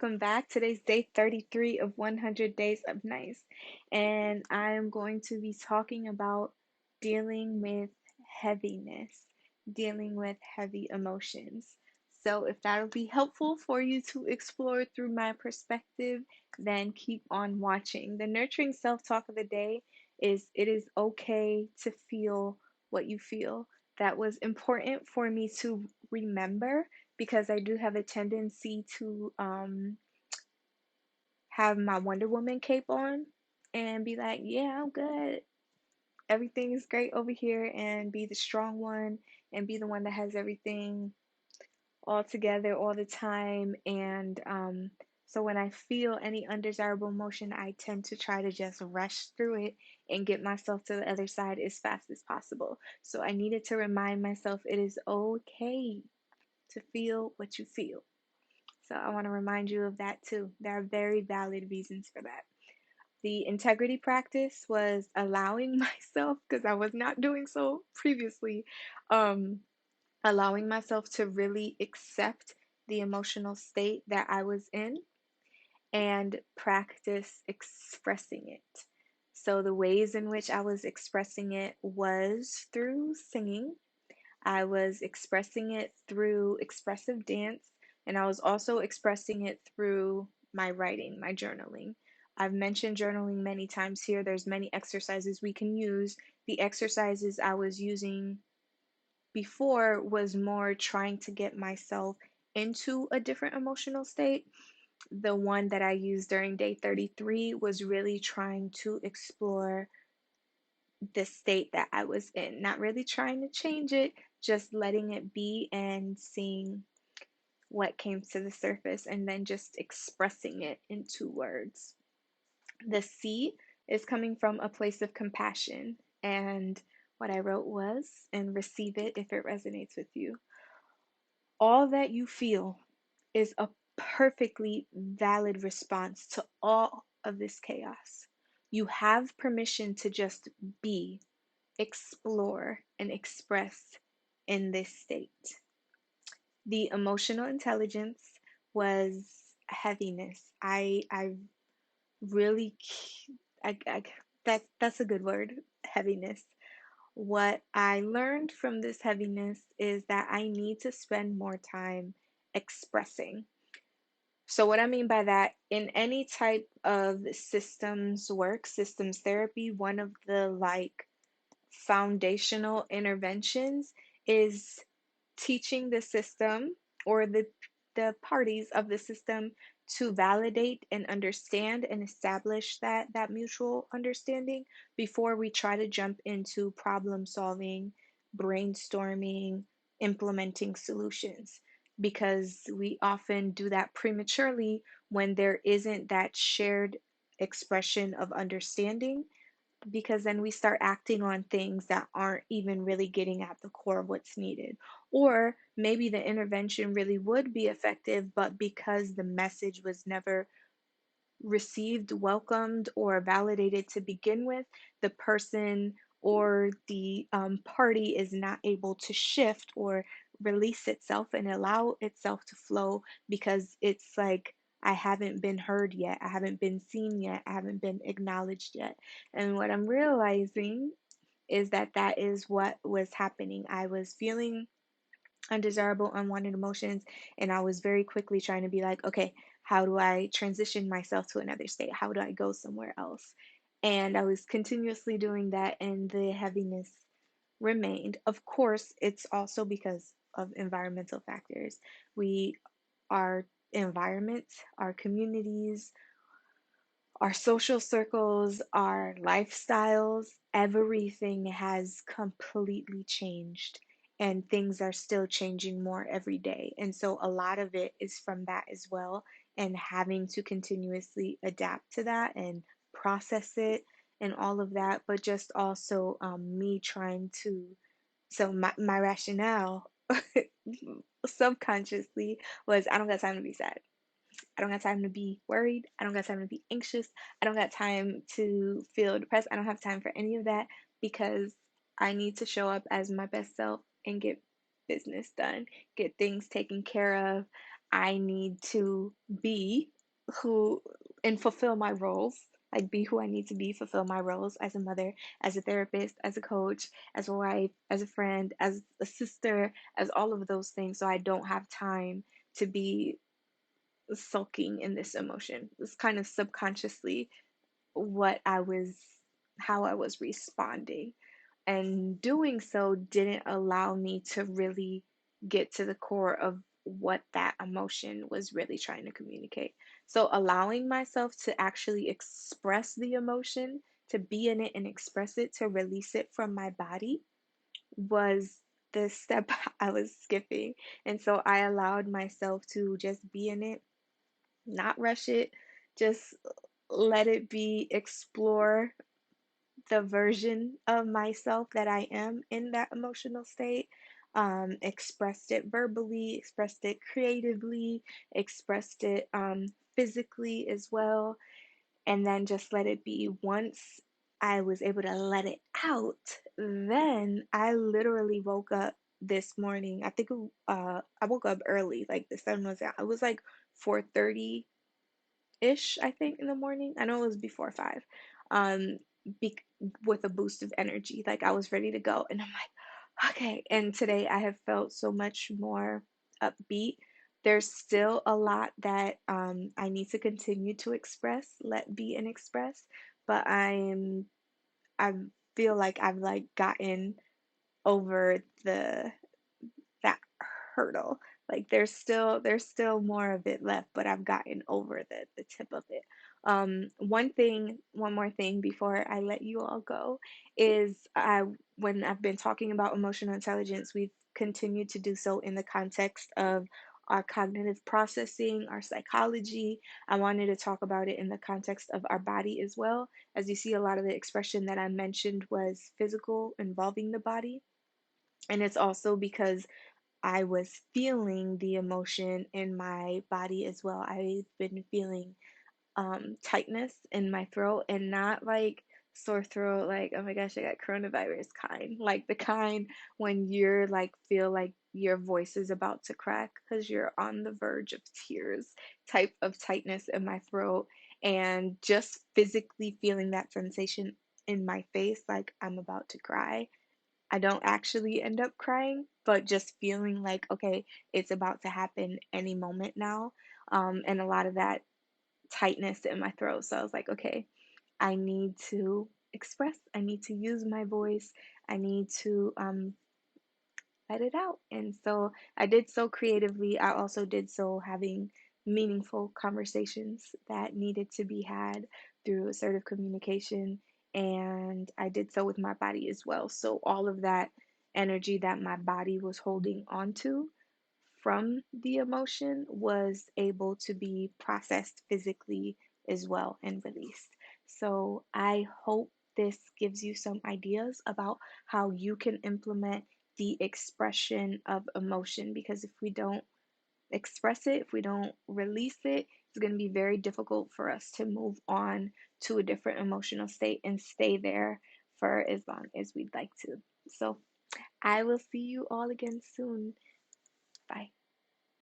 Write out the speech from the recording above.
welcome back. Today's day 33 of 100 Days of Nice, and I am going to be talking about dealing with heaviness, dealing with heavy emotions. So, if that'll be helpful for you to explore through my perspective, then keep on watching. The nurturing self talk of the day is it is okay to feel what you feel. That was important for me to remember because I do have a tendency to have my Wonder Woman cape on and be like, yeah, I'm good. Everything is great over here, and be the strong one and be the one that has everything all together all the time. And so when I feel any undesirable emotion, I tend to try to just rush through it and get myself to the other side as fast as possible. So I needed to remind myself it is okay to feel what you feel. So I want to remind you of that too. There are very valid reasons for that. The integrity practice was allowing myself, because I was not doing so previously, um, allowing myself to really accept the emotional state that I was in and practice expressing it. So the ways in which I was expressing it was through singing. I was expressing it through expressive dance, and I was also expressing it through my writing, my journaling. I've mentioned journaling many times here. There's many exercises we can use. The exercises I was using before was more trying to get myself into a different emotional state. The one that I used during day 33 was really trying to explore the state that I was in, not really trying to change it, just letting it be and seeing what came to the surface and then just expressing it into words. The C is coming from a place of compassion. And what I wrote was, and receive it if it resonates with you. All that you feel is a perfectly valid response to all of this chaos. You have permission to just be, explore, and express in this state. The emotional intelligence was heaviness. I really, I that's a good word, heaviness. What I learned from this heaviness is that I need to spend more time expressing. So, what I mean by that, in any type of systems work, systems therapy, one of the foundational interventions is teaching the system or the parties of the system to validate and understand and establish that mutual understanding before we try to jump into problem solving, brainstorming, implementing solutions, because we often do that prematurely when there isn't that shared expression of understanding, because then we start acting on things that aren't even really getting at the core of what's needed. Or maybe the intervention really would be effective, but because the message was never received, welcomed, or validated to begin with, the person or the party is not able to shift or release itself and allow itself to flow because it's like, I haven't been heard yet, I haven't been seen yet, I haven't been acknowledged yet. And what I'm realizing is that that is what was happening. I was feeling undesirable, unwanted emotions. And I was very quickly trying to be like, okay, how do I transition myself to another state? How do I go somewhere else? And I was continuously doing that, and the heaviness remained. Of course, it's also because of environmental factors. We, our environment, our communities, our social circles, our lifestyles, everything has completely changed, and things are still changing more every day. And so a lot of it is from that as well, and having to continuously adapt to that and process it and all of that, but just also me trying to. So my rationale subconsciously was, I don't got time to be sad. I don't got time to be worried. I don't got time to be anxious. I don't got time to feel depressed. I don't have time for any of that because I need to show up as my best self and get business done, get things taken care of. I need to be who and fulfill my roles, like be who I need to be, fulfill my roles as a mother, as a therapist, as a coach, as a wife, as a friend, as a sister, as all of those things. So I don't have time to be sulking in this emotion. It's kind of subconsciously what I was, how I was responding. And doing so didn't allow me to really get to the core of what that emotion was really trying to communicate. So, allowing myself to actually express the emotion, to be in it and express it, to release it from my body was the step I was skipping. And so, I allowed myself to just be in it, not rush it, just let it be, explore the version of myself that I am in that emotional state. Expressed it verbally, expressed it creatively, expressed it physically as well, and then just let it be. Once I was able to let it out, then I literally woke up this morning. I think I woke up early, like the sun was out. It was like 4:30 ish, I think, in the morning. I know it was before 5. Um, be- with a boost of energy. Like I was ready to go. And I'm like, okay. And today I have felt so much more upbeat. There's still a lot that I need to continue to express, let be and express, but I feel like I've like gotten over that hurdle. Like there's still more of it left, but I've gotten over the tip of it. One more thing before I let you all go is when I've been talking about emotional intelligence, we've continued to do so in the context of our cognitive processing, our psychology. I wanted to talk about it in the context of our body as well. As you see, a lot of the expression that I mentioned was physical, involving the body. And it's also because I was feeling the emotion in my body as well. I've been feeling tightness in my throat, and not like sore throat, like, oh my gosh, I got coronavirus kind. Like the kind when you're like, feel like your voice is about to crack because you're on the verge of tears type of tightness in my throat. And just physically feeling that sensation in my face, like I'm about to cry. I don't actually end up crying, but just feeling like, okay, it's about to happen any moment now. And a lot of that tightness in my throat. So I was like, okay, I need to express, I need to use my voice, I need to let it out. And so I did so creatively. I also did so having meaningful conversations that needed to be had through assertive communication. And I did so with my body as well. So all of that energy that my body was holding onto from the emotion was able to be processed physically as well and released. So I hope this gives you some ideas about how you can implement the expression of emotion, because if we don't express it, if we don't release it, it's going to be very difficult for us to move on to a different emotional state and stay there for as long as we'd like to. So I will see you all again soon. Bye.